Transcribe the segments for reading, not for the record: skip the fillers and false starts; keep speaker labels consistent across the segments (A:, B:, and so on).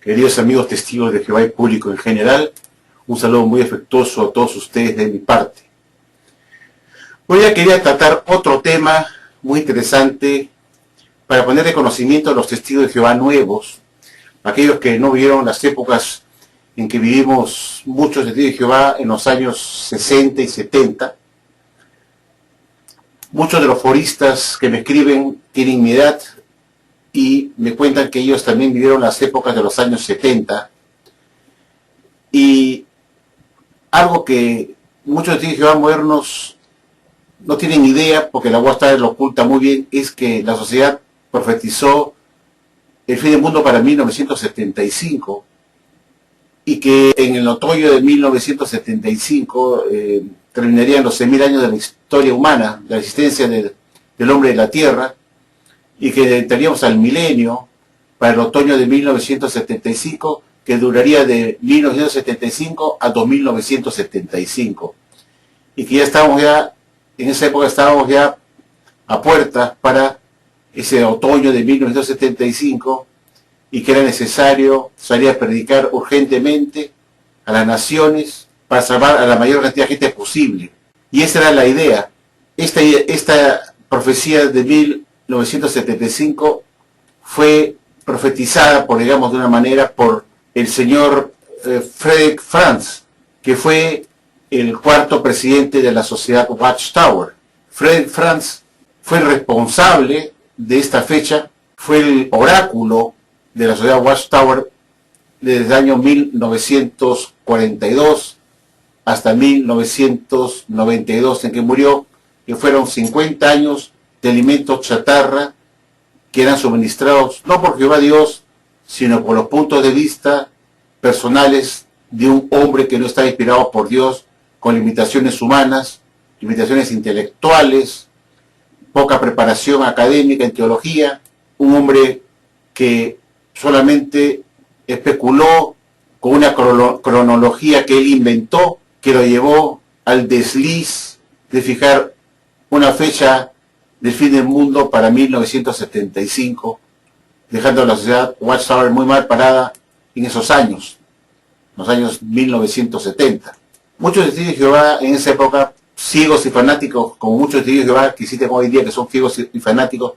A: queridos amigos testigos de Jehová y público en general, un saludo muy afectuoso a todos ustedes de mi parte. Hoy ya quería tratar otro tema muy interesante para poner de conocimiento a los testigos de Jehová nuevos, aquellos que no vivieron las épocas en que vivimos muchos testigos de Jehová en los años 60 y 70. Muchos de los foristas que me escriben tienen mi edad y me cuentan que ellos también vivieron las épocas de los años 70. Y algo que muchos testigos de Jehová modernos no tienen idea, porque la Watchtower lo oculta muy bien, es que la sociedad profetizó el fin del mundo para 1975 y que en el otoño de 1975 terminarían los 6.000 años de la historia humana, de la existencia del hombre de la Tierra, y que entraríamos al milenio para el otoño de 1975, que duraría de 1975 a 2975. Y que en esa época estábamos ya a puertas para ese otoño de 1975, y que era necesario salir a predicar urgentemente a las naciones para salvar a la mayor cantidad de gente posible. Y esa era la idea. Esta profecía de 1975 fue profetizada, digamos de una manera, por el señor Frederick Franz, que fue el cuarto presidente de la sociedad Watchtower. Frederick Franz fue el responsable de esta fecha, fue el oráculo de la sociedad Watchtower desde el año 1942 hasta 1992, en que murió, que fueron 50 años de alimentos chatarra que eran suministrados no por Jehová Dios, sino por los puntos de vista personales de un hombre que no está inspirado por Dios, con limitaciones humanas, limitaciones intelectuales, poca preparación académica en teología, un hombre que solamente especuló con una cronología que él inventó, que lo llevó al desliz de fijar una fecha del fin del mundo para 1975, dejando a la sociedad Watchtower muy mal parada en esos años, los años 1970. Muchos testigos de Jehová en esa época, ciegos y fanáticos, como muchos testigos de Jehová que existen hoy en día, que son ciegos y fanáticos,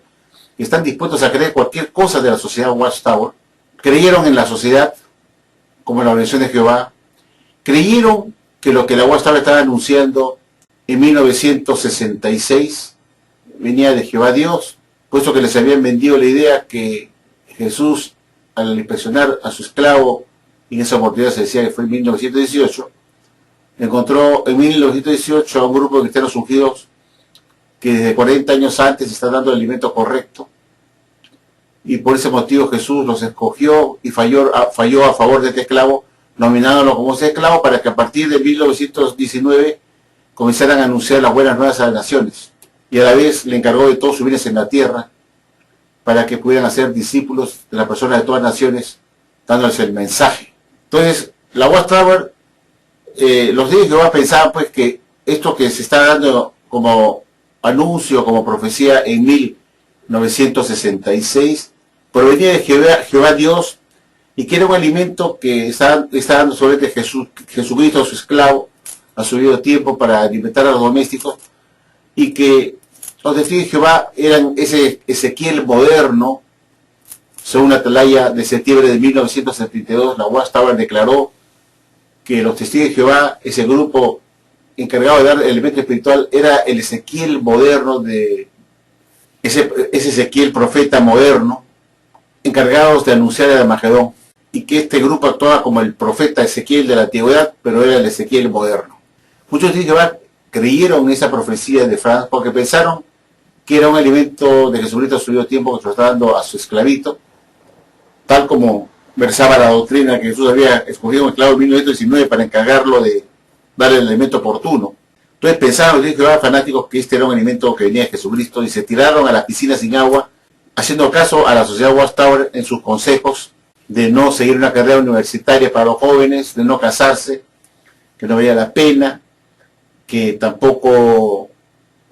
A: que están dispuestos a creer cualquier cosa de la sociedad Watchtower, creyeron en la sociedad como en la organización de Jehová, creyeron que lo que la Watchtower estaba anunciando en 1966 venía de Jehová Dios, puesto que les habían vendido la idea que Jesús, al inspeccionar a su esclavo, y en esa oportunidad se decía que fue en 1918, encontró en 1918 a un grupo de cristianos ungidos que desde 40 años antes está dando el alimento correcto, y por ese motivo Jesús los escogió y falló a favor de este esclavo, nominándolo como ese esclavo para que a partir de 1919 comenzaran a anunciar las buenas nuevas a las naciones, y a la vez le encargó de todos sus bienes en la tierra para que pudieran hacer discípulos de las personas de todas las naciones, dándoles el mensaje. Entonces, la Watchtower, los de Jehová pensaban pues que esto que se está dando como anuncio, como profecía en 1966, provenía de Jehová Dios, y que era un alimento que está dando sobre Jesucristo a su esclavo, a su debido tiempo, para alimentar a los domésticos, y que los testigos de Jehová eran ese Ezequiel moderno. Según la atalaya de septiembre de 1972, la Watchtower declaró que los testigos de Jehová, ese grupo encargado de dar el elemento espiritual, era el Ezequiel moderno, de ese Ezequiel profeta moderno, encargados de anunciar el Armagedón, y que este grupo actuaba como el profeta Ezequiel de la antigüedad, pero era el Ezequiel moderno. Muchos testigos de Jehová creyeron en esa profecía de Franz porque pensaron que era un alimento de Jesucristo a su debido tiempo, que se lo estaba dando a su esclavito, tal como versaba la doctrina que Jesús había escogido un esclavo en 1919 para encargarlo de darle el alimento oportuno. Entonces pensaron los testigos de Jehová fanáticos que este era un alimento que venía de Jesucristo, y se tiraron a la piscina sin agua, haciendo caso a la sociedad Watchtower en sus consejos de no seguir una carrera universitaria para los jóvenes, de no casarse, que no valía la pena, que tampoco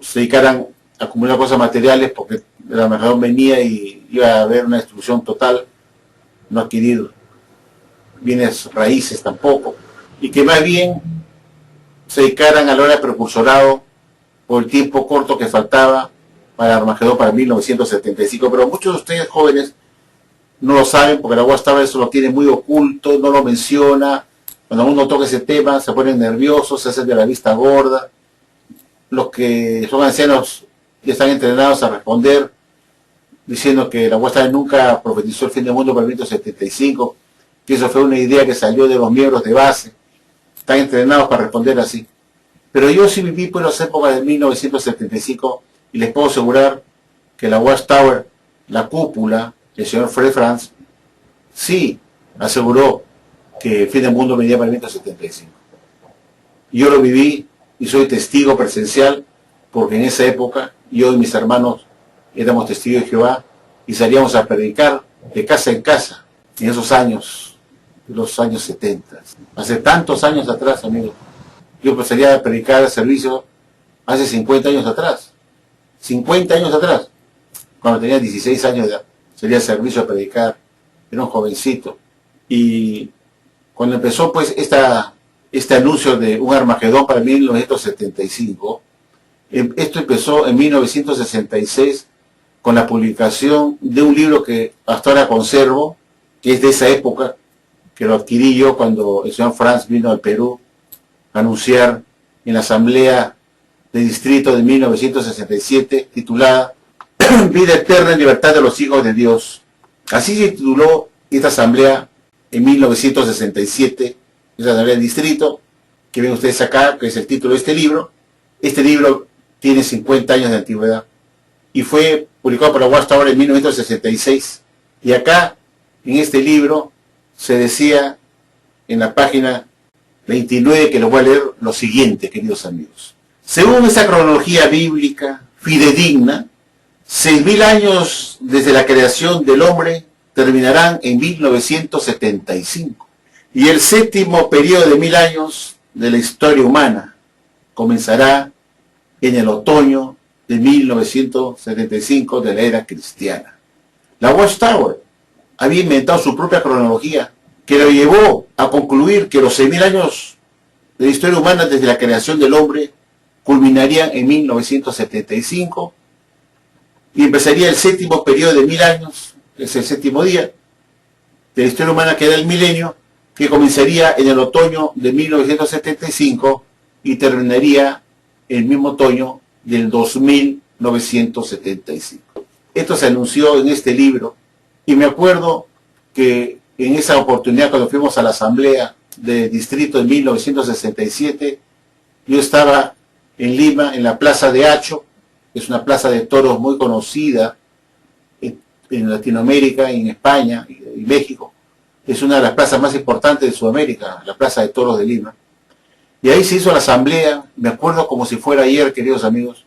A: se dedicaran a acumular cosas materiales, porque el Armagedón venía y iba a haber una destrucción total, no adquirir bienes raíces tampoco, y que más bien se dedicaran a la hora de precursorado por el tiempo corto que faltaba para Armagedón para 1975. Pero muchos de ustedes jóvenes no lo saben porque la Watchtower eso lo tiene muy oculto, no lo menciona. Cuando uno toca ese tema se ponen nerviosos, se hacen de la vista gorda. Los que son ancianos ya están entrenados a responder diciendo que la Watchtower nunca profetizó el fin del mundo para 1975, que eso fue una idea que salió de los miembros de base. Están entrenados para responder así. Pero yo sí viví por las épocas de 1975 y les puedo asegurar que la Watchtower, la cúpula, el señor Fred Franz, sí aseguró que el fin del mundo venía para 1975. Yo lo viví y soy testigo presencial porque en esa época yo y mis hermanos éramos testigos de Jehová y salíamos a predicar de casa en casa en esos años, los años 70. Hace tantos años atrás, amigos. Yo salía a predicar el servicio hace 50 años atrás. 50 años atrás, cuando tenía 16 años de edad, salía al servicio a predicar, era un jovencito. Y cuando empezó pues este anuncio de un Armagedón para 1975, esto empezó en 1966 con la publicación de un libro que hasta ahora conservo, que es de esa época, que lo adquirí yo cuando el señor Franz vino al Perú a anunciar en la asamblea de distrito de 1967, titulada Vida eterna en libertad de los hijos de Dios. Así se tituló esta asamblea en 1967, esa asamblea de distrito, que ven ustedes acá, que es el título de este libro. Este libro tiene 50 años de antigüedad y fue publicado por la Watchtower en 1966. Y acá, en este libro, se decía en la página 29, que lo voy a leer, lo siguiente, queridos amigos. Según esa cronología bíblica fidedigna, 6.000 años desde la creación del hombre terminarán en 1975. Y el séptimo periodo de 1000 años de la historia humana comenzará en el otoño de 1975 de la era cristiana. La Watchtower había inventado su propia cronología que lo llevó a concluir que los 6.000 años de la historia humana desde la creación del hombre culminarían en 1975 y empezaría el séptimo periodo de 1000 años, que es el séptimo día de la historia humana, que era el milenio, que comenzaría en el otoño de 1975 y terminaría el mismo otoño del 2975. Esto se anunció en este libro y me acuerdo que en esa oportunidad cuando fuimos a la asamblea de distrito en 1967, yo estaba en Lima, en la plaza de Hacho, que es una plaza de toros muy conocida en Latinoamérica, en España y México. Es una de las plazas más importantes de Sudamérica, la plaza de toros de Lima. Y ahí se hizo la asamblea, me acuerdo como si fuera ayer, queridos amigos.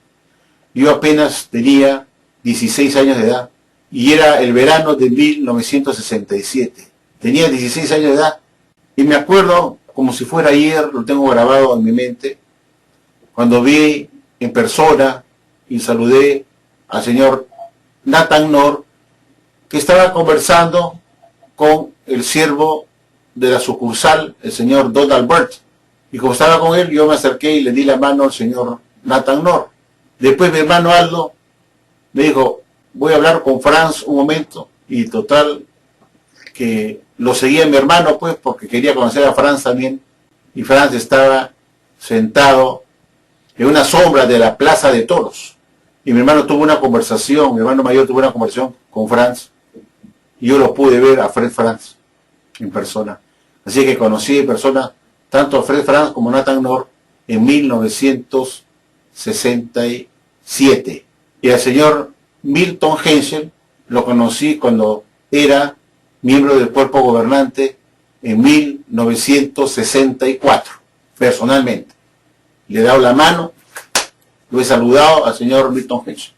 A: Yo apenas tenía 16 años de edad y era el verano de 1967. Tenía 16 años de edad y me acuerdo como si fuera ayer, lo tengo grabado en mi mente, cuando vi en persona y saludé al señor Nathan Knorr, que estaba conversando con el siervo de la sucursal, el señor Donald Burt. Y como estaba con él, yo me acerqué y le di la mano al señor Nathan Knorr. Después mi hermano Aldo me dijo, voy a hablar con Franz un momento. Y total, que lo seguía mi hermano, pues, porque quería conocer a Franz también. Y Franz estaba sentado en una sombra de la plaza de toros. Y mi hermano tuvo una conversación, mi hermano mayor tuvo una conversación con Franz. Y yo lo pude ver a Fred Franz en persona. Así que conocí en persona tanto a Fred Franz como a Nathan Knorr en 1967. Y al señor Milton Hensel lo conocí cuando era miembro del cuerpo gobernante en 1964, personalmente. Le he dado la mano, lo he saludado al señor Milton Hensel.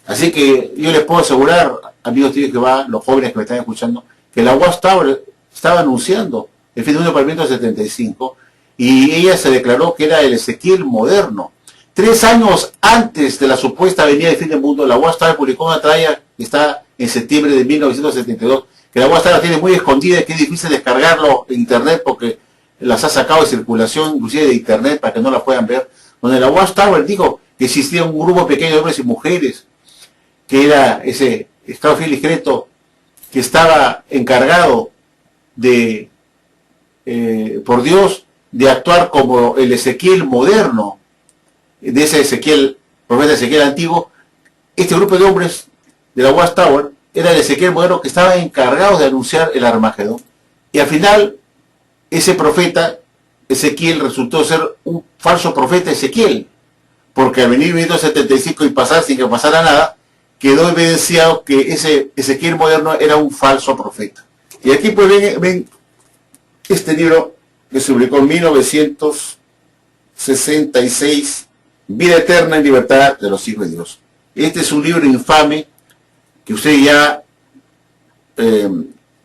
A: Así que yo les puedo asegurar, amigos de Jehová, los jóvenes que me están escuchando, que la Watchtower estaba anunciando el fin del mundo para 1975 y ella se declaró que era el Ezequiel moderno. 3 años antes de la supuesta venida del fin del mundo, la Watchtower publicó una tralla que está en septiembre de 1972 que la Watchtower tiene muy escondida y que es difícil descargarlo en internet porque las ha sacado de circulación, inclusive de internet, para que no la puedan ver, donde la Watchtower dijo que existía un grupo pequeño de hombres y mujeres, que era ese esclavo fiel y discreto, que estaba encargado de, por Dios, de actuar como el Ezequiel moderno, de ese Ezequiel, profeta Ezequiel antiguo. Este grupo de hombres de la Watchtower era el Ezequiel moderno que estaba encargado de anunciar el Armagedón. Y al final, ese profeta Ezequiel resultó ser un falso profeta Ezequiel, porque al venir 1975 y pasar sin que pasara nada, quedó evidenciado que ese Ezequiel moderno era un falso profeta. Y aquí pues ven este libro que se publicó en 1966, Vida Eterna en Libertad de los Hijos de Dios. Este es un libro infame que usted ya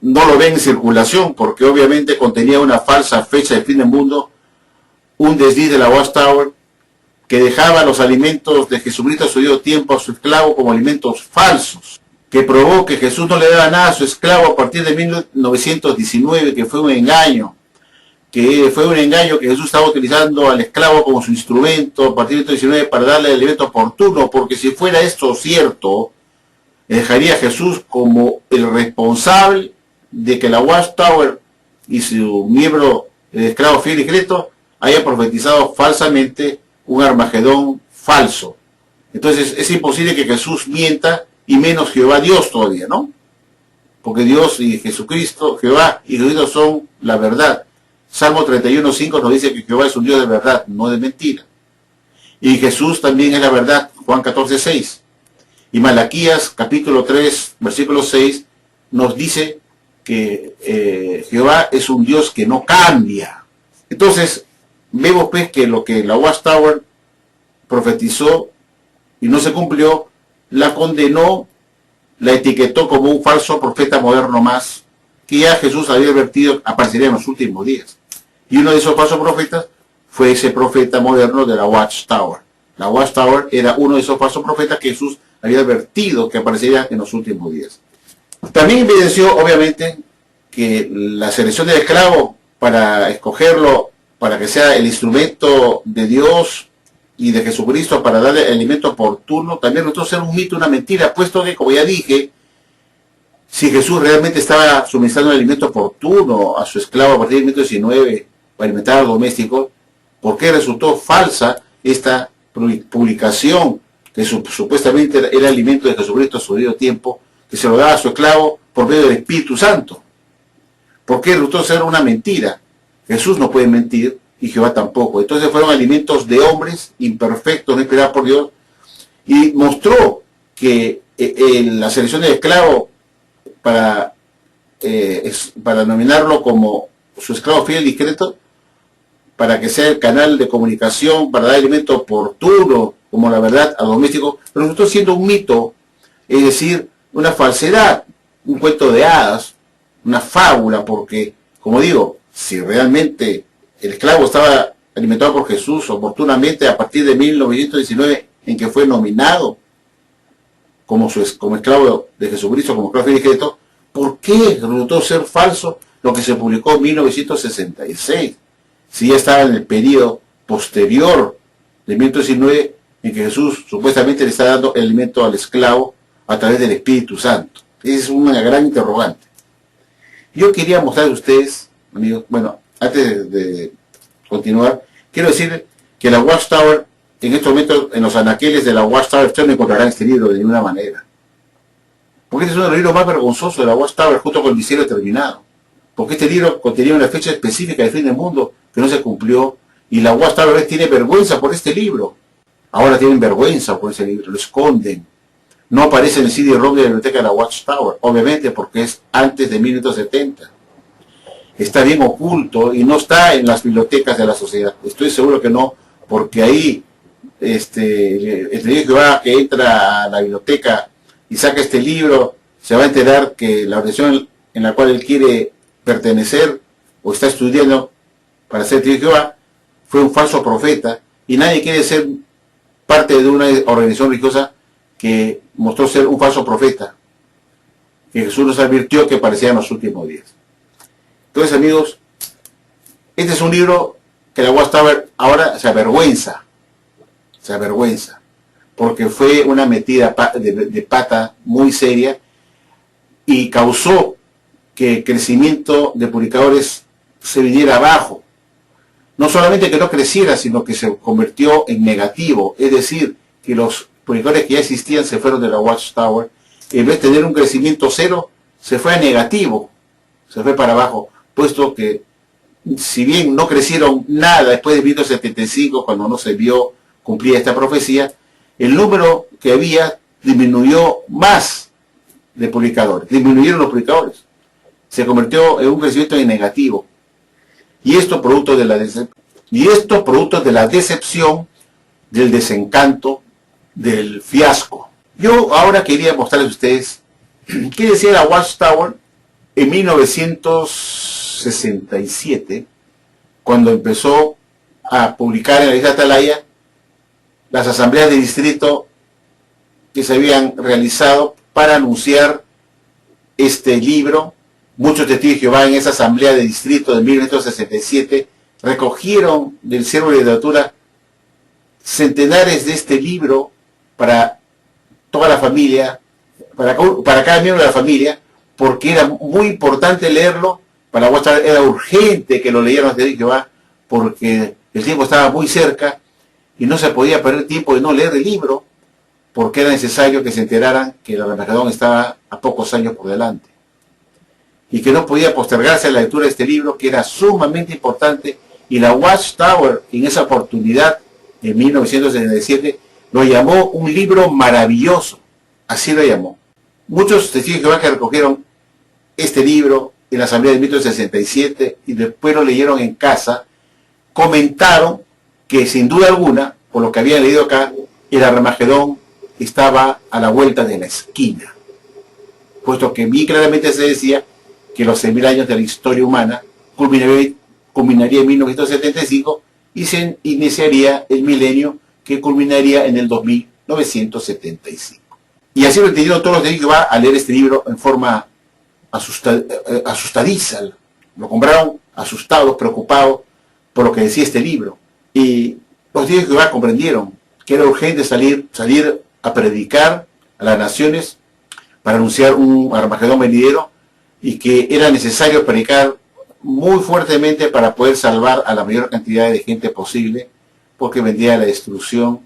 A: no lo ven en circulación, porque obviamente contenía una falsa fecha de fin del mundo, un desliz de la Watchtower, que dejaba los alimentos de Jesucristo a su debido tiempo a su esclavo como alimentos falsos, que probó que Jesús no le daba nada a su esclavo a partir de 1919, que fue un engaño, que Jesús estaba utilizando al esclavo como su instrumento a partir de 1919 para darle el alimento oportuno, porque si fuera esto cierto, dejaría a Jesús como el responsable de que la Watchtower y su miembro, el esclavo fiel y discreto, haya profetizado falsamente un Armagedón falso. Entonces es imposible que Jesús mienta, y menos Jehová Dios todavía, ¿no? Porque Dios y Jesucristo, Jehová y Jesucristo son la verdad. Salmo 31:5 nos dice que Jehová es un Dios de verdad, no de mentira. Y Jesús también es la verdad, Juan 14:6. Y Malaquías capítulo 3, versículo 6, nos dice que Jehová es un Dios que no cambia. Entonces, vemos pues que lo que la Watchtower profetizó y no se cumplió, la condenó, la etiquetó como un falso profeta moderno más, que ya Jesús había advertido aparecería en los últimos días. Y uno de esos falsos profetas fue ese profeta moderno de la Watchtower. La Watchtower era uno de esos falsos profetas que Jesús había advertido que aparecería en los últimos días. También evidenció, obviamente, que la selección del esclavo para escogerlo, para que sea el instrumento de Dios y de Jesucristo para darle el alimento oportuno, también resultó ser un mito, una mentira, puesto que, como ya dije, si Jesús realmente estaba suministrando el alimento oportuno a su esclavo a partir del 1919 para alimentar al doméstico, ¿por qué resultó falsa esta publicación que supuestamente era el alimento de Jesucristo a su debido tiempo, que se lo daba a su esclavo por medio del Espíritu Santo? ¿Por qué resultó ser una mentira? Jesús no puede mentir y Jehová tampoco. Entonces fueron alimentos de hombres imperfectos, no inspirados por Dios, y mostró que la selección del esclavo para nominarlo como su esclavo fiel y discreto, para que sea el canal de comunicación, para dar alimento oportuno, como la verdad, al doméstico, resultó siendo un mito, es decir, una falsedad, un cuento de hadas, una fábula, porque, como digo, si realmente el esclavo estaba alimentado por Jesús oportunamente a partir de 1919, en que fue nominado como esclavo de Jesucristo, como esclavo fiel y discreto, ¿por qué resultó ser falso lo que se publicó en 1966? Si ya estaba en el periodo posterior de 1919, en que Jesús supuestamente le está dando el alimento al esclavo a través del Espíritu Santo. Esa es una gran interrogante. Yo quería mostrarles a ustedes, amigos, bueno, antes de continuar, quiero decir que la Watchtower, en estos momentos, en los anaqueles de la Watchtower, ustedes no encontrarán este libro de ninguna manera. Porque este es uno de los libros más vergonzosos de la Watchtower, junto con el Diseño Terminado. Porque este libro contenía una fecha específica del fin del mundo que no se cumplió, y la Watchtower tiene vergüenza por este libro. Ahora tienen vergüenza por ese libro, lo esconden. No aparece en el CD-ROM de la biblioteca de la Watchtower, obviamente porque es antes de 1970. Está bien oculto y no está en las bibliotecas de la sociedad. Estoy seguro que no, porque ahí el testigo de Jehová que entra a la biblioteca y saca este libro, se va a enterar que la organización en la cual él quiere pertenecer o está estudiando para ser testigo de Jehová fue un falso profeta, y nadie quiere ser parte de una organización religiosa que mostró ser un falso profeta. que Jesús nos advirtió que parecían los últimos días. Entonces, amigos, este es un libro que la Watchtower ahora se avergüenza, porque fue una metida de pata muy seria y causó que el crecimiento de publicadores se viniera abajo. No solamente que no creciera, sino que se convirtió en negativo, es decir, que los publicadores que ya existían se fueron de la Watchtower, y en vez de tener un crecimiento cero, se fue a negativo, se fue para abajo, puesto que si bien no crecieron nada después de 1975, cuando no se vio cumplida esta profecía, el número que había disminuyó más de publicadores, disminuyeron los publicadores, se convirtió en un crecimiento en negativo. Y esto producto de la decepción, del desencanto, del fiasco. Yo ahora quería mostrarles a ustedes qué decía la Watchtower en 1967, cuando empezó a publicar en la isla Atalaya las asambleas de distrito que se habían realizado para anunciar este libro. Muchos testigos de Jehová en esa asamblea de distrito de 1967 recogieron del Círculo de Literatura centenares de este libro para toda la familia, para cada miembro de la familia, porque era muy importante leerlo. Para Watchtower era urgente que lo leyeran los testigos de Jehová, porque el tiempo estaba muy cerca y no se podía perder tiempo de no leer el libro, porque era necesario que se enteraran que el Armagedón estaba a pocos años por delante y que no podía postergarse la lectura de este libro, que era sumamente importante. Y la Watchtower en esa oportunidad, en 1977, lo llamó un libro maravilloso, así lo llamó. Muchos testigos de Jehová que recogieron este libro en la asamblea de 1967 y después lo leyeron en casa, comentaron que sin duda alguna, por lo que habían leído acá, el Armagedón estaba a la vuelta de la esquina, puesto que bien claramente se decía que los 6.000 años de la historia humana culminaría en 1975 y se iniciaría el milenio, que culminaría en el 2975. Y así lo entendieron todos los de ellos que va a leer este libro en forma asustadiza. Lo compraron asustados, preocupados por lo que decía este libro. Y los de Jehová comprendieron que era urgente salir a predicar a las naciones para anunciar un Armagedón venidero, y que era necesario predicar muy fuertemente para poder salvar a la mayor cantidad de gente posible, porque vendría la destrucción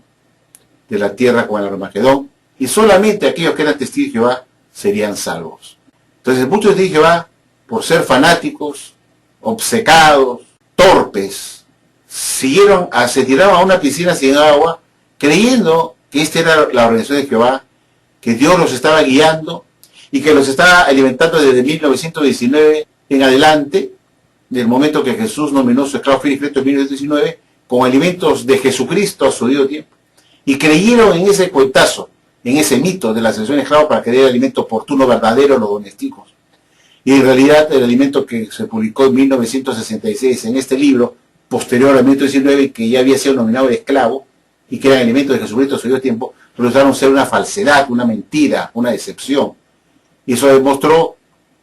A: de la tierra con el Armagedón, y solamente aquellos que eran testigos de Jehová serían salvos. Entonces muchos testigos de Jehová, por ser fanáticos, obcecados, torpes, se tiraron a una piscina sin agua, creyendo que esta era la organización de Jehová, que Dios los estaba guiando y que los estaba alimentando desde 1919 en adelante, del momento que Jesús nominó su esclavo fiel y Cristo en 1919, con alimentos de Jesucristo a su debido tiempo. Y creyeron en ese cuentazo, en ese mito de la ascensión de esclavo para que dé el alimento oportuno, verdadero a los domésticos. Y en realidad el alimento que se publicó en 1966 en este libro, posterior al 1919, que ya había sido nominado de esclavo, y que eran alimentos de Jesucristo a su debido tiempo, resultaron ser una falsedad, una mentira, una decepción. Y eso demostró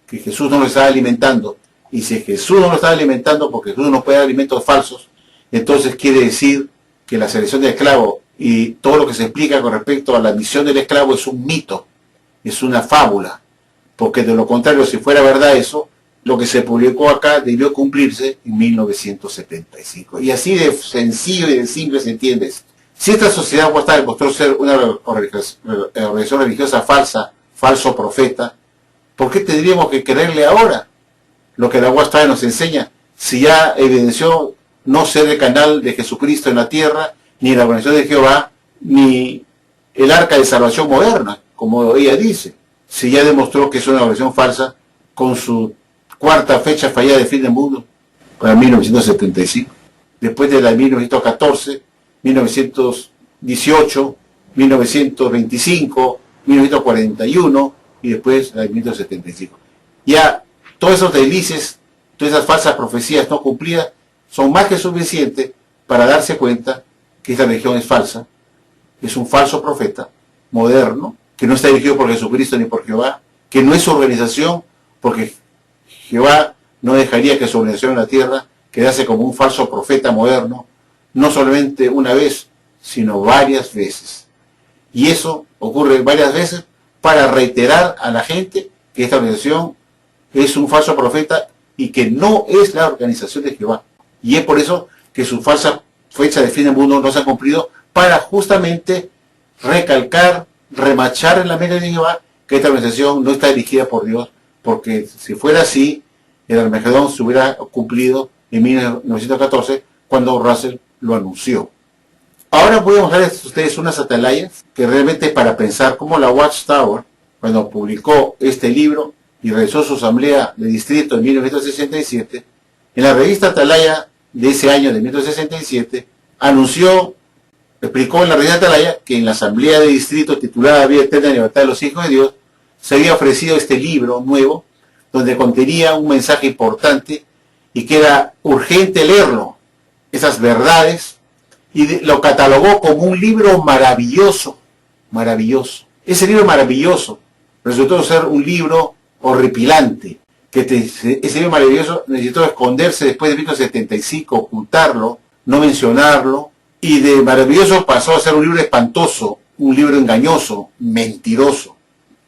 A: que Jesús no lo estaba alimentando. Y si Jesús no lo estaba alimentando, porque Jesús no puede dar alimentos falsos, entonces quiere decir que la selección de esclavo y todo lo que se explica con respecto a la misión del esclavo es un mito, es una fábula. Porque de lo contrario, si fuera verdad eso, lo que se publicó acá debió cumplirse en 1975. Y así de sencillo y de simple se entiende esto. Si esta sociedad demostró ser una organización religiosa falsa, falso profeta, ¿por qué tendríamos que creerle ahora lo que la Watchtower nos enseña, si ya evidenció no ser el canal de Jesucristo en la tierra, ni la organización de Jehová, ni el arca de salvación moderna, como ella dice? Si ya demostró que es una organización falsa con su cuarta fecha fallada de fin del mundo, para 1975, después de la de 1914, 1918, 1925, 1941 y después la de 1975. Ya todos esos deslices, todas esas falsas profecías no cumplidas son más que suficientes para darse cuenta que esta religión es falsa, es un falso profeta moderno, que no está dirigido por Jesucristo ni por Jehová, que no es su organización, porque Jehová no dejaría que su organización en la tierra quedase como un falso profeta moderno, no solamente una vez, sino varias veces. Y eso ocurre varias veces para reiterar a la gente que esta organización es un falso profeta y que no es la organización de Jehová. Y es por eso que su falsa fecha de fin del mundo no se ha cumplido, para justamente recalcar, remachar en la mente de Jehová que esta organización no está dirigida por Dios, porque si fuera así, el Armagedón se hubiera cumplido en 1914, cuando Russell lo anunció. Ahora voy a mostrarles a ustedes unas atalayas que realmente es para pensar cómo la Watchtower, cuando publicó este libro y realizó su asamblea de distrito en 1967, en la revista Atalaya de ese año, de 1967, explicó en la revista Atalaya que en la asamblea de distrito titulada Vida Eterna y Libertad de los Hijos de Dios, se había ofrecido este libro nuevo, donde contenía un mensaje importante y que era urgente leerlo, esas verdades, y lo catalogó como un libro maravilloso, maravilloso. Ese libro maravilloso resultó ser un libro horripilante, ese libro maravilloso necesitó esconderse después de 1975, ocultarlo, no mencionarlo, y de maravilloso pasó a ser un libro espantoso, un libro engañoso, mentiroso,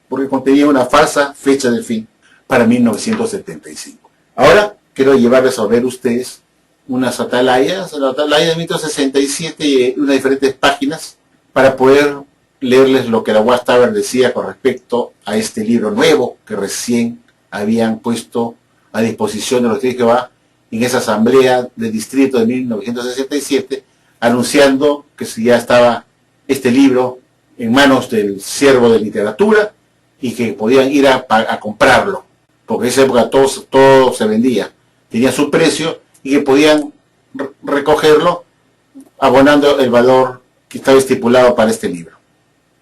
A: porque contenía una falsa fecha del fin para 1975. Ahora quiero llevarles a ver ustedes unas atalayas, la atalaya de 1967 y unas diferentes páginas para poder leerles lo que la Watchtower decía con respecto a este libro nuevo que recién habían puesto a disposición de los testigos de Jehová en esa asamblea de distrito de 1967, anunciando que ya estaba este libro en manos del siervo de literatura y que podían ir a comprarlo, porque en esa época todo se vendía, tenía su precio y que podían recogerlo abonando el valor que estaba estipulado para este libro.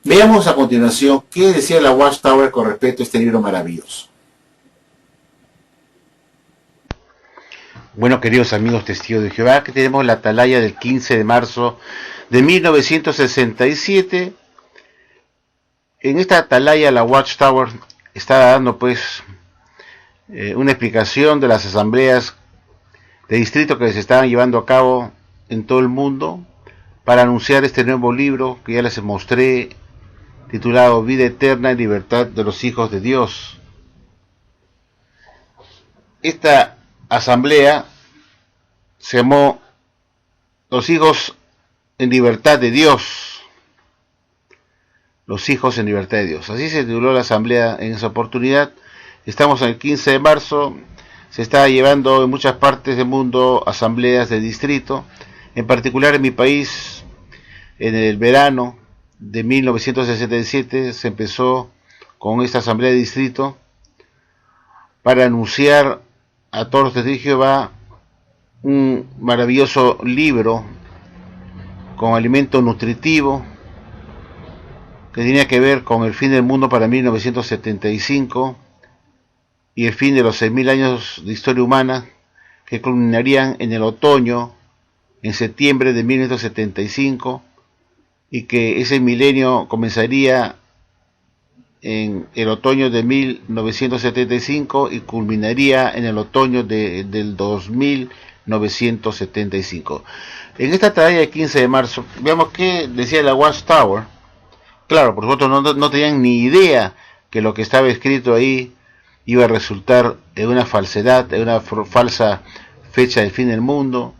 A: Veamos a continuación qué decía la Watchtower con respecto a este libro maravilloso.
B: Bueno, queridos amigos testigos de Jehová, que tenemos la atalaya del 15 de marzo de 1967. En esta atalaya la Watchtower está dando pues una explicación de las asambleas de distrito que se estaban llevando a cabo en todo el mundo para anunciar este nuevo libro que ya les mostré, titulado Vida Eterna y Libertad de los Hijos de Dios. Esta asamblea se llamó Los Hijos en Libertad de Dios. Los Hijos en Libertad de Dios. Así se tituló la asamblea en esa oportunidad. Estamos en el 15 de marzo. Se está llevando en muchas partes del mundo asambleas de distrito. En particular en mi país, en el verano de 1967 se empezó con esta asamblea de distrito para anunciar a todos los testigos de Jehová un maravilloso libro con alimento nutritivo que tenía que ver con el fin del mundo para 1975 y el fin de los 6.000 años de historia humana que culminarían en el otoño, en septiembre de 1975, y que ese milenio comenzaría en el otoño de 1975 y culminaría en el otoño del 2975. En esta tarea de 15 de marzo, veamos qué decía la Watchtower. Claro, por supuesto no tenían ni idea que lo que estaba escrito ahí iba a resultar en una falsedad, en una falsa fecha del fin del mundo,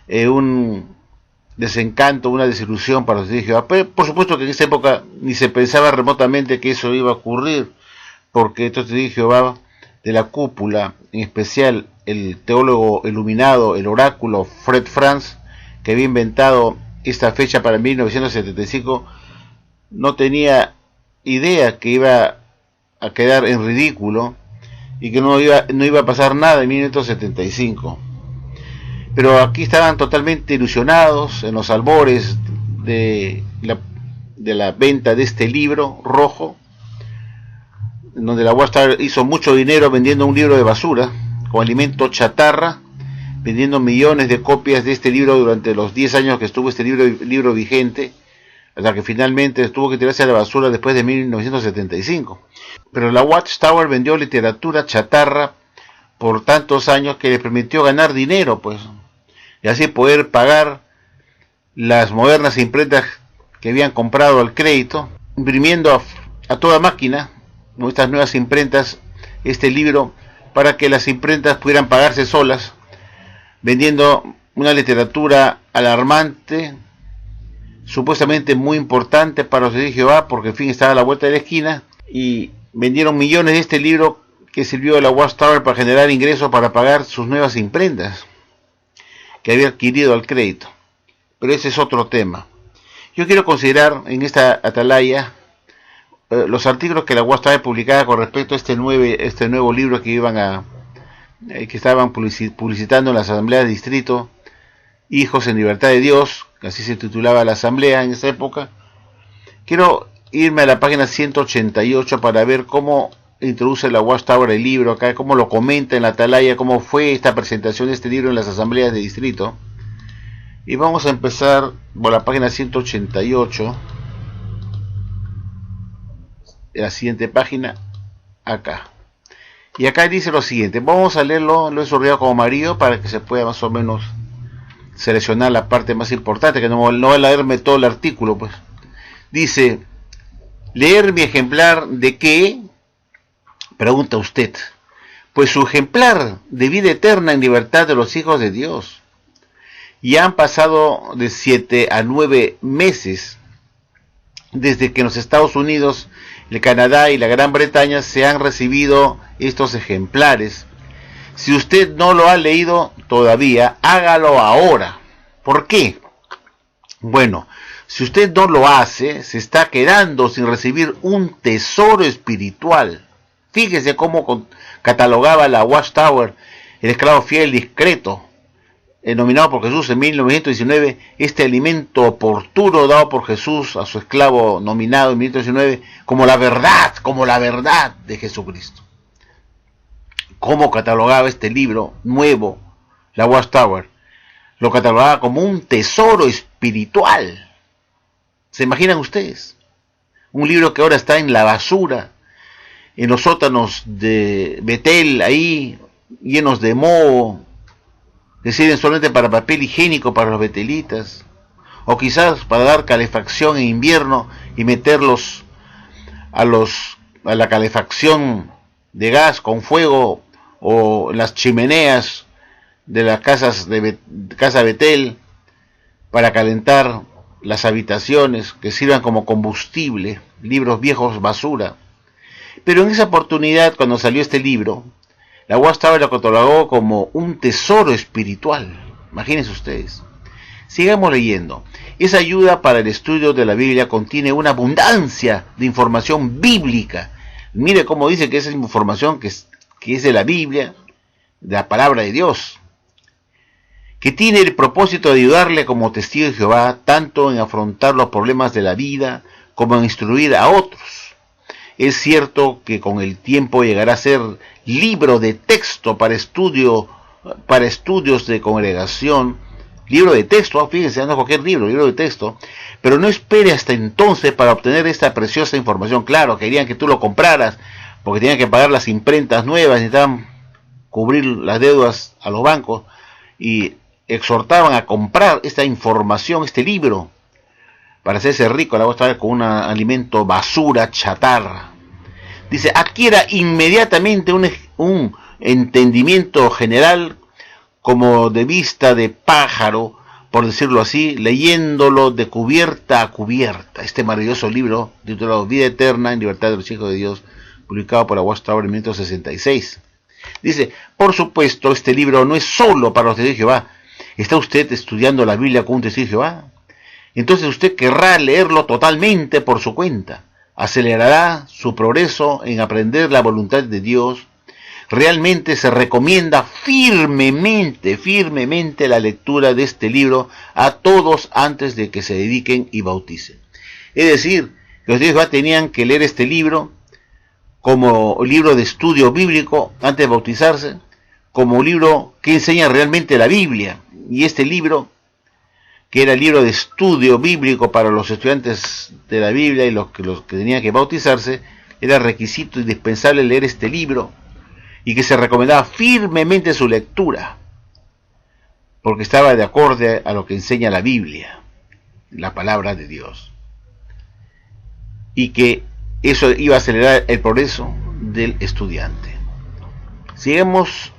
B: un desencanto, una desilusión para los testigos de Jehová. Pero por supuesto que en esa época ni se pensaba remotamente que eso iba a ocurrir, porque estos testigos de Jehová de la cúpula, en especial el teólogo iluminado, el oráculo Fred Franz, que había inventado esta fecha para 1975, no tenía idea que iba a quedar en ridículo y que no iba a pasar nada en 1975. Pero aquí estaban totalmente ilusionados en los albores de la venta de este libro rojo, en donde la Watchtower hizo mucho dinero vendiendo un libro de basura, con alimento chatarra, vendiendo millones de copias de este libro durante los 10 años que estuvo este libro vigente, hasta que finalmente tuvo que tirarse a la basura después de 1975. Pero la Watchtower vendió literatura chatarra por tantos años que le permitió ganar dinero, pues, y así poder pagar las modernas imprentas que habían comprado al crédito, imprimiendo a toda máquina, ¿no?, estas nuevas imprentas, este libro, para que las imprentas pudieran pagarse solas, vendiendo una literatura alarmante, supuestamente muy importante para los de Jehová, porque en fin estaba a la vuelta de la esquina, y vendieron millones de este libro que sirvió a la Watchtower para generar ingresos para pagar sus nuevas imprentas que había adquirido al crédito. Pero ese es otro tema. Yo quiero considerar en esta atalaya los artículos que la Watchtower publicaba con respecto a este nuevo libro que que estaban publicitando en las asambleas de distrito, Hijos en Libertad de Dios, así se titulaba la asamblea en esa época. Quiero irme a la página 188 para ver cómo introduce la Watchtower el libro acá, cómo lo comenta en la atalaya, cómo fue esta presentación de este libro en las asambleas de distrito. Y vamos a empezar por la página 188, la siguiente página, acá. Y acá dice lo siguiente, vamos a leerlo, lo he subrayado como amarillo para que se pueda más o menos seleccionar la parte más importante, que no voy a leerme todo el artículo, pues. Dice, leer mi ejemplar de qué, pregunta usted. Pues su ejemplar de vida eterna en libertad de los hijos de Dios. Ya han pasado de 7 a 9 meses desde que en los Estados Unidos, el Canadá y la Gran Bretaña se han recibido estos ejemplares. Si usted no lo ha leído todavía, hágalo ahora. ¿Por qué? Bueno, si usted no lo hace, se está quedando sin recibir un tesoro espiritual. Fíjese cómo catalogaba la Watchtower, el esclavo fiel discreto, nominado por Jesús en 1919, este alimento oportuno dado por Jesús a su esclavo nominado en 1919, como la verdad de Jesucristo. Cómo catalogaba este libro nuevo, la Watchtower, lo catalogaba como un tesoro espiritual. ¿Se imaginan ustedes? Un libro que ahora está en la basura, en los sótanos de Betel, ahí llenos de moho, que sirven solamente para papel higiénico para los betelitas, o quizás para dar calefacción en invierno y meterlos a la calefacción de gas con fuego, o las chimeneas de las casas de Casa Betel para calentar las habitaciones, que sirvan como combustible, libros viejos basura. Pero en esa oportunidad, cuando salió este libro, la Watchtower lo catalogó como un tesoro espiritual. Imagínense ustedes. Sigamos leyendo. Esa ayuda para el estudio de la Biblia contiene una abundancia de información bíblica. Mire cómo dice que esa información que es de la Biblia, de la palabra de Dios, que tiene el propósito de ayudarle como testigo de Jehová, tanto en afrontar los problemas de la vida, como en instruir a otros. Es cierto que con el tiempo llegará a ser libro de texto para estudios de congregación, libro de texto, fíjense, no cualquier libro de texto, pero no espere hasta entonces para obtener esta preciosa información. Claro, querían que tú lo compraras, porque tenían que pagar las imprentas nuevas, necesitaban cubrir las deudas a los bancos, y exhortaban a comprar esta información, este libro, para hacerse rico. La voy a traer con un alimento basura, chatarra. Dice, adquiera inmediatamente un entendimiento general como de vista de pájaro, por decirlo así, leyéndolo de cubierta a cubierta. Este maravilloso libro titulado Vida Eterna en Libertad de los Hijos de Dios, publicado por la Watchtower en 1966. Dice, por supuesto, este libro no es solo para los testigos de Jehová. ¿Está usted estudiando la Biblia con un testigo de Jehová? Entonces usted querrá leerlo totalmente por su cuenta. Acelerará su progreso en aprender la voluntad de Dios. Realmente se recomienda firmemente la lectura de este libro a todos antes de que se dediquen y bauticen. Es decir, que los testigos de Jehová tenían que leer este libro como libro de estudio bíblico antes de bautizarse, como libro que enseña realmente la Biblia. Y este libro, que era el libro de estudio bíblico para los estudiantes de la Biblia y los que tenían que bautizarse, era requisito indispensable leer este libro y que se recomendaba firmemente su lectura, porque estaba de acorde a lo que enseña la Biblia, la palabra de Dios, y que eso iba a acelerar el progreso del estudiante. Sigamos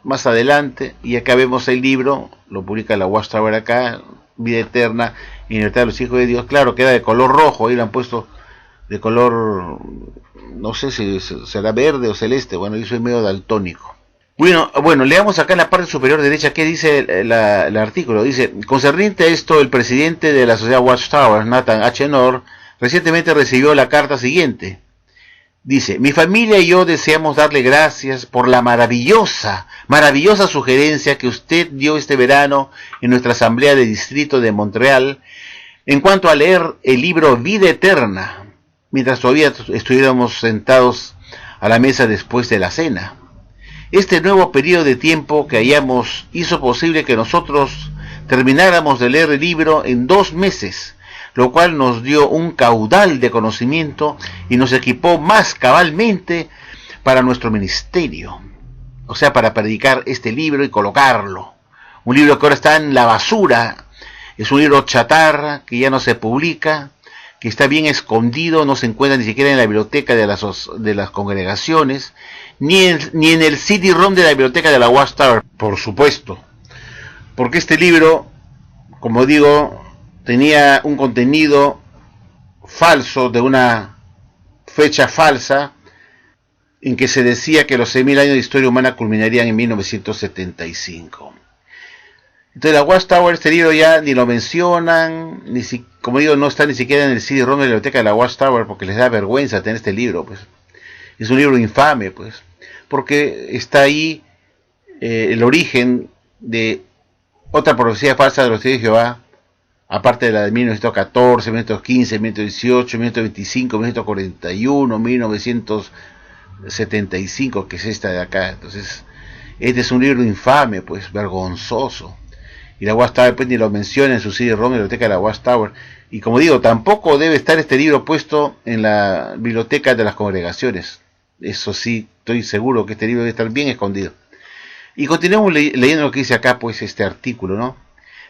B: más adelante, y acá vemos el libro, lo publica la Watchtower acá, Vida Eterna y Libertad de los Hijos de Dios. Claro que era de color rojo, ahí lo han puesto de color, no sé si será verde o celeste, bueno, yo soy medio daltónico. Bueno, leamos acá en la parte superior derecha qué dice el artículo. Dice: concerniente a esto, el presidente de la sociedad Watchtower, Nathan H. Knorr, recientemente recibió la carta siguiente. Dice: mi familia y yo deseamos darle gracias por la maravillosa sugerencia que usted dio este verano en nuestra asamblea de distrito de Montreal en cuanto a leer el libro Vida Eterna, mientras todavía estuviéramos sentados a la mesa después de la cena. Este nuevo periodo de tiempo que hallamos hizo posible que nosotros termináramos de leer el libro en 2 meses, lo cual nos dio un caudal de conocimiento y nos equipó más cabalmente para nuestro ministerio, o sea, para predicar este libro y colocarlo. Un libro que ahora está en la basura, es un libro chatarra que ya no se publica, que está bien escondido, no se encuentra ni siquiera en la biblioteca de las congregaciones, ni en el CD-ROM de la biblioteca de la Watchtower, por supuesto, porque este libro, como digo, tenía un contenido falso, de una fecha falsa, en que se decía que los 6.000 años de historia humana culminarían en 1975. Entonces la Watchtower, este libro ya ni lo mencionan, como digo, no está ni siquiera en el CD-ROM de la biblioteca de la Watchtower, porque les da vergüenza tener este libro, pues. Es un libro infame, pues, porque está ahí el origen de otra profecía falsa de los testigos de Jehová, aparte de la de 1914, 1915, 1918, 1925, 1941, 1975, que es esta de acá. Entonces, este es un libro infame, pues, vergonzoso. Y la Watchtower pues ni lo menciona en su CD-ROM en la biblioteca de la Watchtower. Y como digo, tampoco debe estar este libro puesto en la biblioteca de las congregaciones. Eso sí, estoy seguro que este libro debe estar bien escondido. Y continuemos leyendo lo que dice acá, pues, este artículo, ¿no?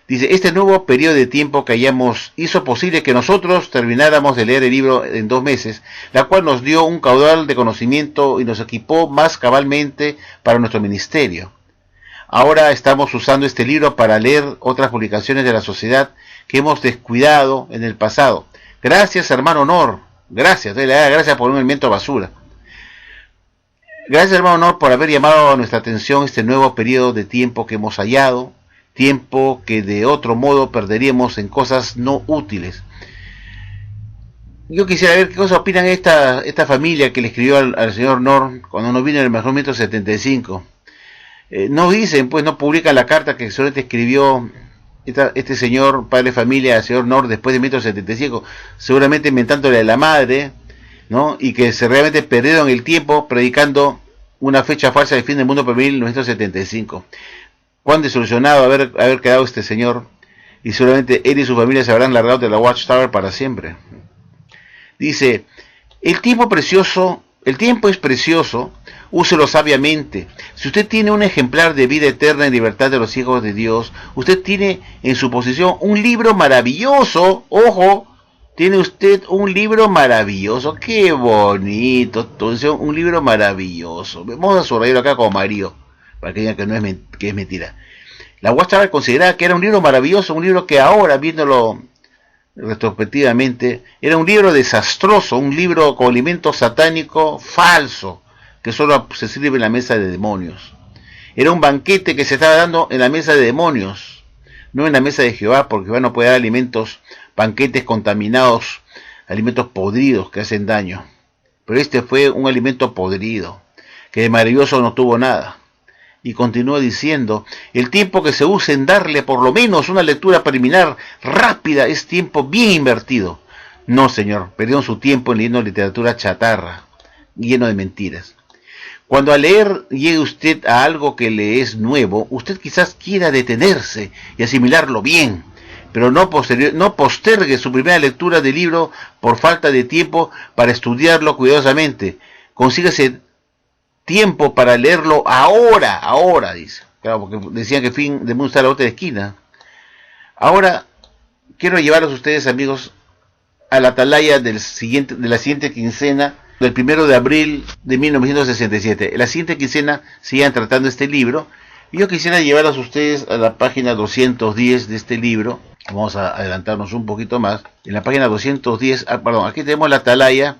B: Dice: este nuevo periodo de tiempo que hallamos hizo posible que nosotros termináramos de leer el libro en 2 meses, la cual nos dio un caudal de conocimiento y nos equipó más cabalmente para nuestro ministerio. Ahora estamos usando este libro para leer otras publicaciones de la sociedad que hemos descuidado en el pasado. Gracias, hermano Knorr. Gracias por un elemento basura. Gracias, hermano Knorr, por haber llamado a nuestra atención este nuevo periodo de tiempo que hemos hallado, tiempo que de otro modo perderíamos en cosas no útiles. Yo quisiera ver qué cosas opinan esta familia que le escribió al señor Knorr cuando nos vino en el 1975. No dicen, pues, no publican la carta que solamente escribió este señor, padre de familia, al señor Knorr, después de 1975, seguramente inventándole a la madre, ¿no? Y que se realmente perdieron el tiempo predicando una fecha falsa del fin del mundo por 1975. Cuán desilusionado haber quedado este señor, y seguramente él y su familia se habrán largado de la Watchtower para siempre. Dice: el tiempo es precioso, úselo sabiamente. Si usted tiene un ejemplar de Vida Eterna en Libertad de los Hijos de Dios, usted tiene en su posesión un libro maravilloso. Ojo, tiene usted un libro maravilloso. Qué bonito, un libro maravilloso. Vamos a subrayarlo acá como amarillo, para que digan que es mentira. La Watchtower consideraba que era un libro maravilloso, un libro que ahora, viéndolo retrospectivamente, era un libro desastroso, un libro con alimento satánico falso, que solo se sirve en la mesa de demonios. Era un banquete que se estaba dando en la mesa de demonios, no en la mesa de Jehová, porque Jehová no puede dar banquetes contaminados, alimentos podridos que hacen daño. Pero este fue un alimento podrido, que de maravilloso no tuvo nada. Y continúa diciendo: el tiempo que se use en darle por lo menos una lectura preliminar rápida es tiempo bien invertido. No, señor, perdieron su tiempo en leyendo literatura chatarra, lleno de mentiras. Cuando al leer llegue usted a algo que le es nuevo, usted quizás quiera detenerse y asimilarlo bien, pero no postergue su primera lectura del libro por falta de tiempo para estudiarlo cuidadosamente. Consígase tiempo para leerlo ahora, dice. Claro, porque decían que el fin del mundo está a la otra esquina. Ahora, quiero llevarlos ustedes, amigos, a la atalaya de la siguiente quincena, del 1 de abril de 1967. En la siguiente quincena sigan tratando este libro. Y yo quisiera llevarlos a ustedes a la página 210 de este libro. Vamos a adelantarnos un poquito más. En la página 210, aquí tenemos la atalaya,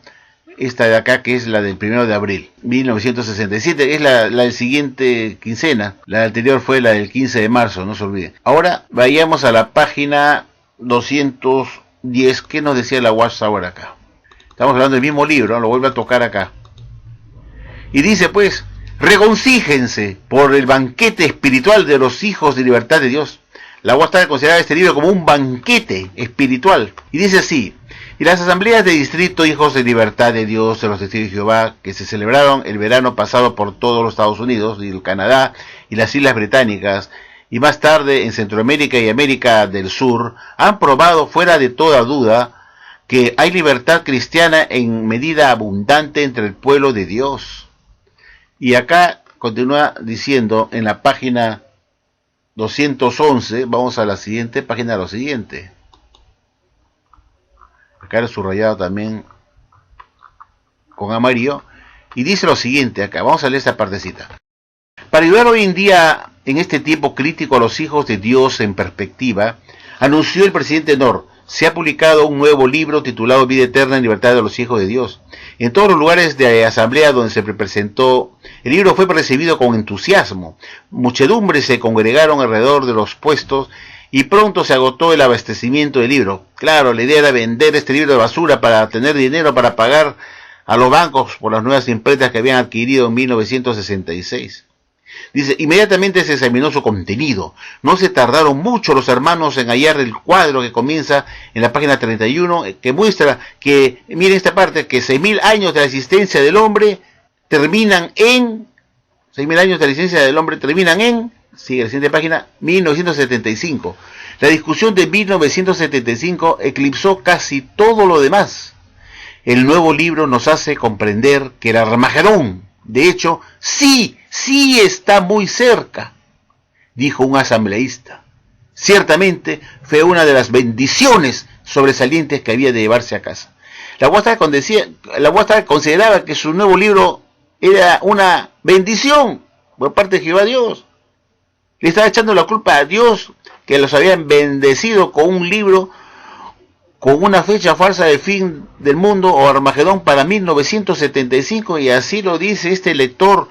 B: esta de acá, que es la del 1 de abril, 1967, es la del siguiente quincena. La anterior fue la del 15 de marzo, no se olviden. Ahora vayamos a la página 210, ¿qué nos decía la Watchtower acá? Estamos hablando del mismo libro, lo vuelvo a tocar acá. Y dice pues: regoncíjense por el banquete espiritual de los hijos de libertad de Dios. La Watchtower consideraba este libro como un banquete espiritual. Y dice así: y las asambleas de distrito hijos de libertad de Dios de los testigos de Jehová, que se celebraron el verano pasado por todos los Estados Unidos y el Canadá y las Islas Británicas, y más tarde en Centroamérica y América del Sur, han probado fuera de toda duda que hay libertad cristiana en medida abundante entre el pueblo de Dios. Y acá continúa diciendo en la página 211, vamos a la siguiente página, lo siguiente. Acá lo subrayado también con amarillo. Y dice lo siguiente acá, vamos a leer esta partecita. Para ayudar hoy en día, en este tiempo crítico, a los hijos de Dios en perspectiva, anunció el presidente Nor: se ha publicado un nuevo libro titulado Vida Eterna en Libertad de los Hijos de Dios. En todos los lugares de asamblea donde se presentó, el libro fue recibido con entusiasmo. Muchedumbres se congregaron alrededor de los puestos y pronto se agotó el abastecimiento del libro. Claro, la idea era vender este libro de basura para tener dinero para pagar a los bancos por las nuevas imprentas que habían adquirido en 1966. Dice: inmediatamente se examinó su contenido. No se tardaron mucho los hermanos en hallar el cuadro que comienza en la página 31, que muestra que, miren esta parte, que 6.000 años de la existencia del hombre terminan en, sigue la siguiente página, 1975. La discusión de 1975 eclipsó casi todo lo demás. El nuevo libro nos hace comprender que el Armagedón, de hecho, sí está muy cerca, dijo un asambleísta. Ciertamente fue una de las bendiciones sobresalientes que había de llevarse a casa. La Watchtower consideraba que su nuevo libro era una bendición por parte de Jehová Dios. Le estaba echando la culpa a Dios que los habían bendecido con un libro con una fecha falsa de fin del mundo o Armagedón para 1975, y así lo dice este lector,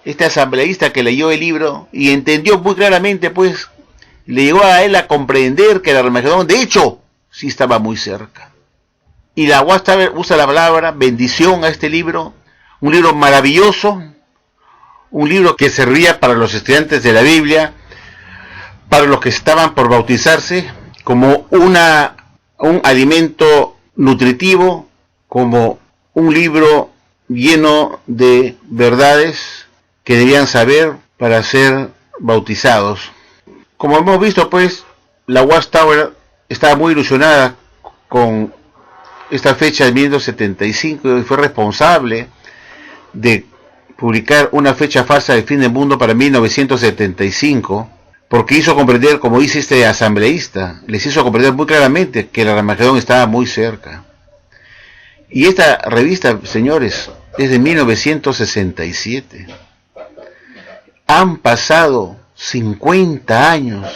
B: este asambleísta que leyó el libro y entendió muy claramente, pues le llegó a él a comprender que el Armagedón de hecho sí estaba muy cerca. Y la Watchtower usa la palabra bendición a este libro, un libro maravilloso, un libro que servía para los estudiantes de la Biblia, para los que estaban por bautizarse, como un alimento nutritivo, como un libro lleno de verdades que debían saber para ser bautizados. Como hemos visto, pues, la Watchtower estaba muy ilusionada con esta fecha de 1975 y fue responsable de publicar una fecha falsa del fin del mundo para 1975, porque hizo comprender, como dice este asambleísta, les hizo comprender muy claramente que el Armagedón estaba muy cerca. Y esta revista, señores, es de 1967. Han pasado 50 años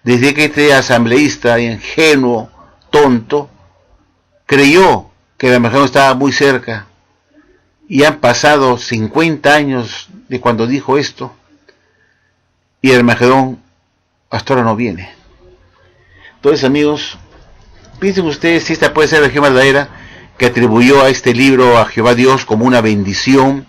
B: desde que este asambleísta ingenuo, tonto, creyó que el Armagedón estaba muy cerca. Y han pasado 50 años de cuando dijo esto, y el Armagedón hasta ahora no viene. Entonces, amigos, piensen ustedes si esta puede ser la religión verdadera que atribuyó a este libro a Jehová Dios como una bendición,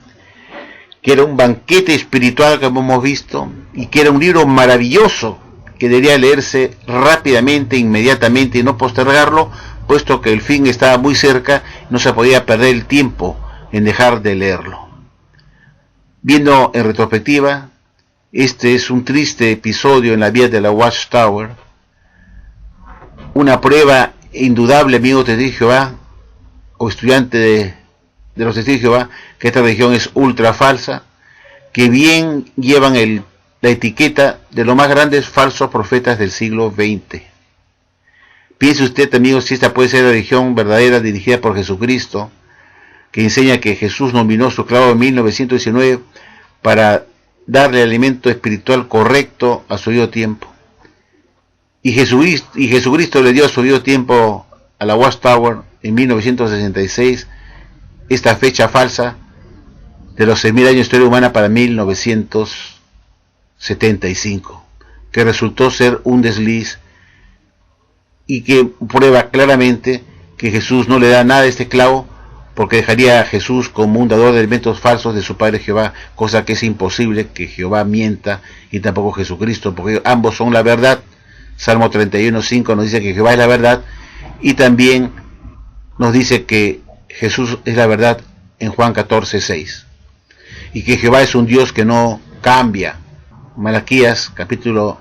B: que era un banquete espiritual que hemos visto, y que era un libro maravilloso que debería leerse rápidamente, inmediatamente, y no postergarlo, puesto que el fin estaba muy cerca, no se podía perder el tiempo en dejar de leerlo. Viendo en retrospectiva, este es un triste episodio en la vida de la Watchtower, una prueba indudable, amigos de Jehová, o estudiante de los testigos de Jehová, que esta religión es ultra falsa, que bien llevan la etiqueta de los más grandes falsos profetas del siglo XX. Piense usted, amigos, si esta puede ser la religión verdadera dirigida por Jesucristo, que enseña que Jesús nominó su esclavo en 1919 para darle alimento espiritual correcto a su debido tiempo. Y Jesucristo le dio a su debido tiempo a la Watchtower en 1966 esta fecha falsa de los 6.000 años de historia humana para 1975, que resultó ser un desliz y que prueba claramente que Jesús no le da nada a este esclavo, porque dejaría a Jesús como un dador de alimentos falsos de su Padre Jehová, cosa que es imposible que Jehová mienta, y tampoco Jesucristo, porque ambos son la verdad. Salmo 31:5 nos dice que Jehová es la verdad, y también nos dice que Jesús es la verdad en Juan 14:6, y que Jehová es un Dios que no cambia. Malaquías capítulo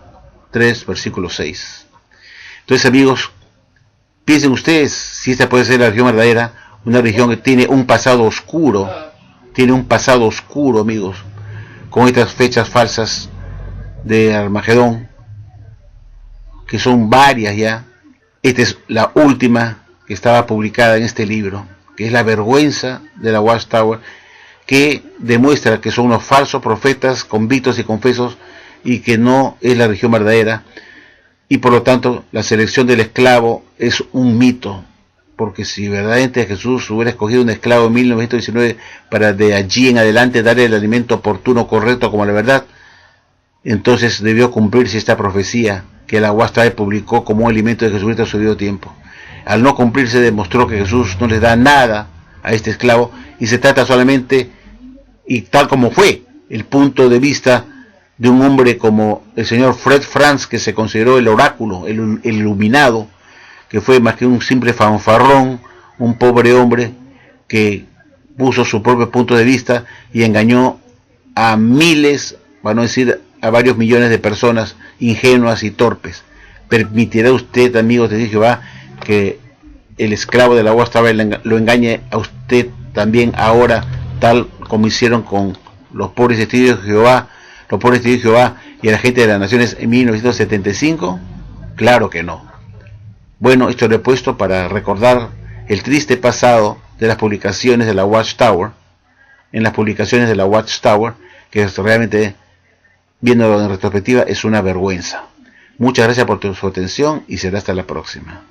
B: 3 versículo 6. Entonces, amigos, piensen ustedes si esta puede ser la religión verdadera, una religión que tiene un pasado oscuro, amigos, con estas fechas falsas de Armagedón, que son varias ya. Esta es la última que estaba publicada en este libro, que es la vergüenza de la Watchtower, que demuestra que son unos falsos profetas convictos y confesos, y que no es la religión verdadera, y por lo tanto la selección del esclavo es un mito, porque si verdaderamente Jesús hubiera escogido un esclavo en 1919 para de allí en adelante darle el alimento oportuno, correcto, como la verdad, entonces debió cumplirse esta profecía que la Watchtower publicó como un alimento de Jesucristo a su debido tiempo. Al no cumplirse, demostró que Jesús no le da nada a este esclavo, y se trata solamente, y tal como fue el punto de vista de un hombre como el señor Fred Franz, que se consideró el oráculo, el iluminado, que fue más que un simple fanfarrón, un pobre hombre que puso su propio punto de vista y engañó a miles, para no decir a varios millones de personas ingenuas y torpes. ¿Permitirá usted, amigos de Jehová, que el esclavo de la Watchtower lo engañe a usted también ahora, tal como hicieron con los pobres testigos de Jehová, y a la gente de las naciones en 1975? Claro que no. Bueno, esto lo he puesto para recordar el triste pasado de las publicaciones de la Watchtower, que realmente, viéndolo en retrospectiva, es una vergüenza. Muchas gracias por su atención y será hasta la próxima.